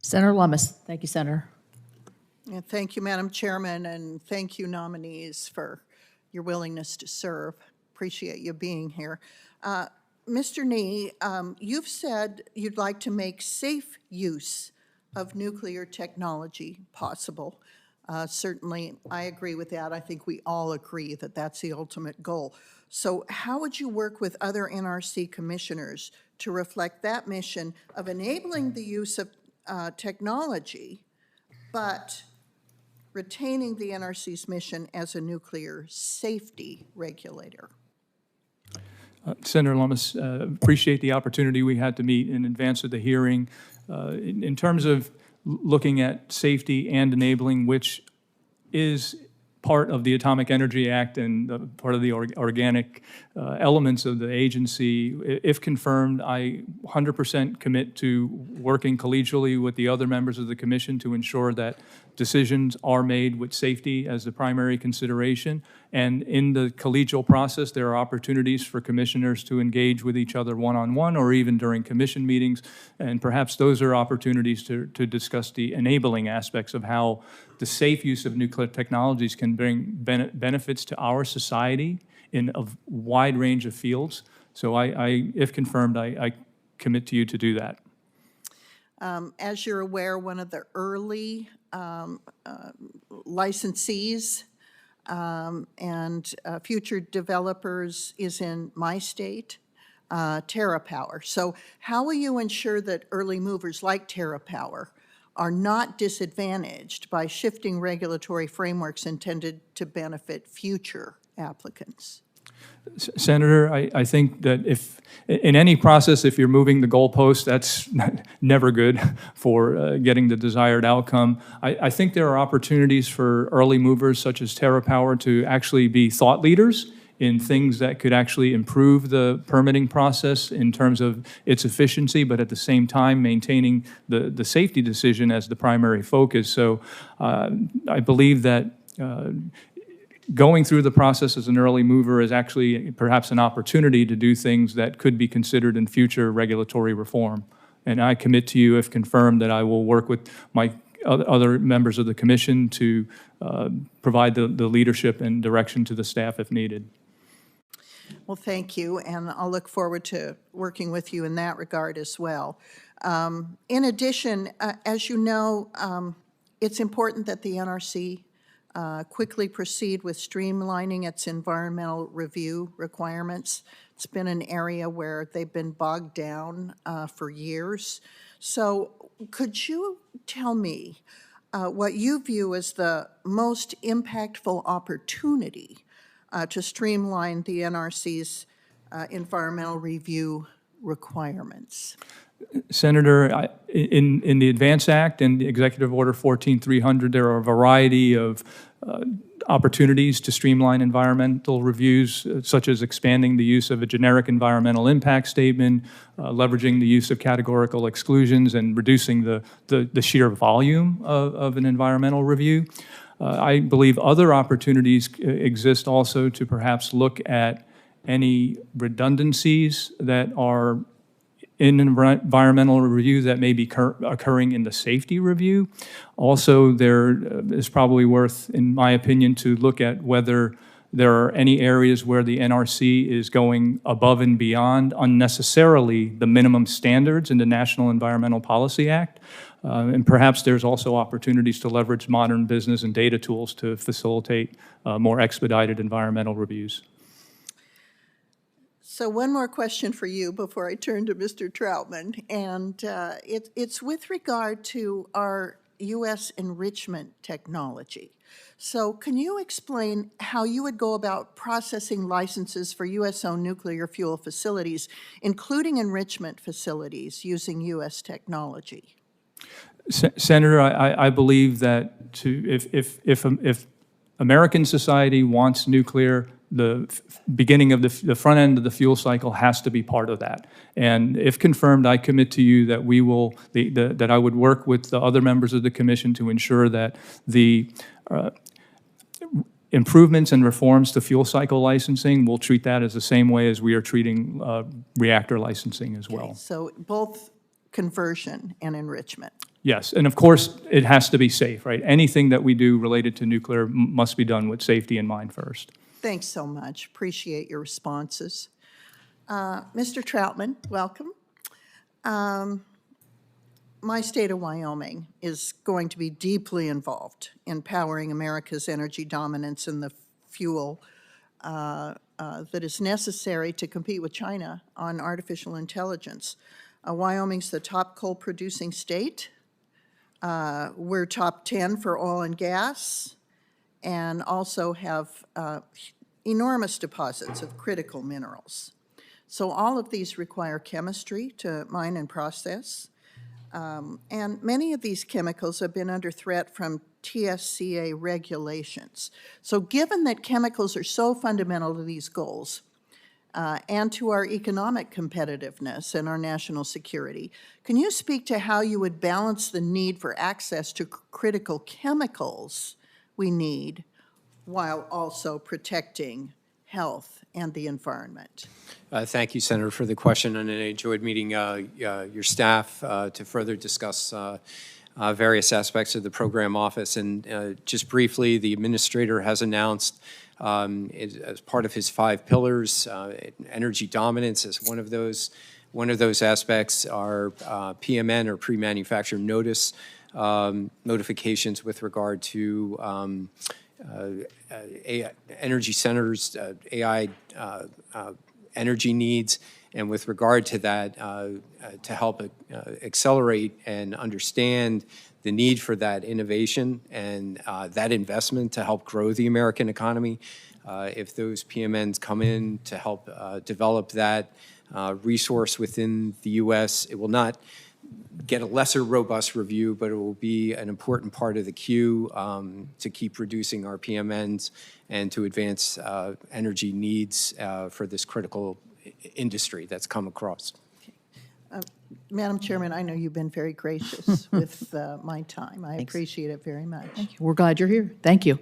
Senator Lummis. Thank you, Senator. Yeah, thank you, Madam Chairman, and thank you, nominees, for your willingness to serve. Appreciate you being here. Mr. Nee, you've said you'd like to make safe use of nuclear technology possible. Certainly, I agree with that. I think we all agree that that's the ultimate goal. So how would you work with other NRC commissioners to reflect that mission of enabling the use of technology, but retaining the NRC's mission as a nuclear safety regulator? Senator Lummis, appreciate the opportunity we had to meet in advance of the hearing. In terms of looking at safety and enabling, which is part of the Atomic Energy Act and part of the organic elements of the agency, if confirmed, I 100% commit to working collegially with the other members of the commission to ensure that decisions are made with safety as the primary consideration. And in the collegial process, there are opportunities for commissioners to engage with each other one-on-one or even during commission meetings. And perhaps those are opportunities to discuss the enabling aspects of how the safe use of nuclear technologies can bring benefits to our society in a wide range of fields. So if confirmed, I commit to you to do that. As you're aware, one of the early licensees and future developers is in my state, TerraPower. So how will you ensure that early movers like TerraPower are not disadvantaged by shifting regulatory frameworks intended to benefit future applicants? Senator, I think that if in any process, if you're moving the goalpost, that's never good for getting the desired outcome. I think there are opportunities for early movers such as TerraPower to actually be thought leaders in things that could actually improve the permitting process in terms of its efficiency, but at the same time maintaining the safety decision as the primary focus. So I believe that going through the process as an early mover is actually perhaps an opportunity to do things that could be considered in future regulatory reform. And I commit to you, if confirmed, that I will work with my other members of the commission to provide the leadership and direction to the staff if needed. Well, thank you, and I'll look forward to working with you in that regard as well. In addition, as you know, it's important that the NRC quickly proceed with streamlining its environmental review requirements. It's been an area where they've been bogged down for years. So could you tell me what you view as the most impactful opportunity to streamline the NRC's environmental review requirements? Senator, in the ADVANCE Act and the Executive Order 14300, there are a variety of opportunities to streamline environmental reviews, such as expanding the use of a generic environmental impact statement, leveraging the use of categorical exclusions, and reducing the sheer volume of an environmental review. I believe other opportunities exist also to perhaps look at any redundancies that are in an environmental review that may be occurring in the safety review. Also, there is probably worth, in my opinion, to look at whether there are any areas where the NRC is going above and beyond unnecessarily the minimum standards in the National Environmental Policy Act. And perhaps there's also opportunities to leverage modern business and data tools to facilitate more expedited environmental reviews. So one more question for you before I turn to Mr. Troutman, and it's with regard to our U.S. enrichment technology. So can you explain how you would go about processing licenses for U.S.-owned nuclear fuel facilities, including enrichment facilities, using U.S. technology? Senator, I believe that if American society wants nuclear, the beginning of the front end of the fuel cycle has to be part of that. And if confirmed, I commit to you that we will that I would work with the other members of the commission to ensure that the improvements and reforms to fuel cycle licensing will treat that as the same way as we are treating reactor licensing as well. So both conversion and enrichment. Yes, and of course, it has to be safe, right? Anything that we do related to nuclear must be done with safety in mind first. Thanks so much. Appreciate your responses. Mr. Troutman, welcome. My state of Wyoming is going to be deeply involved in powering America's energy dominance in the fuel that is necessary to compete with China on artificial intelligence. Wyoming's the top coal-producing state. We're top 10 for oil and gas, and also have enormous deposits of critical minerals. So all of these require chemistry to mine and process. And many of these chemicals have been under threat from TSCA regulations. So given that chemicals are so fundamental to these goals and to our economic competitiveness and our national security, can you speak to how you would balance the need for access to critical chemicals we need while also protecting health and the environment? Thank you, Senator, for the question, and I enjoyed meeting your staff to further discuss various aspects of the program office. And just briefly, the administrator has announced as part of his 5 pillars, energy dominance as one of those. One of those aspects are PMN, or pre-manufactured notice notifications with regard to energy centers, AI energy needs, and with regard to that, to help accelerate and understand the need for that innovation and that investment to help grow the American economy. If those PMNs come in to help develop that resource within the U.S., it will not get a lesser robust review, but it will be an important part of the queue to keep reducing our PMNs and to advance energy needs for this critical industry that's come across. Madam Chairman, I know you've been very gracious with my time. I appreciate it very much. We're glad you're here. Thank you.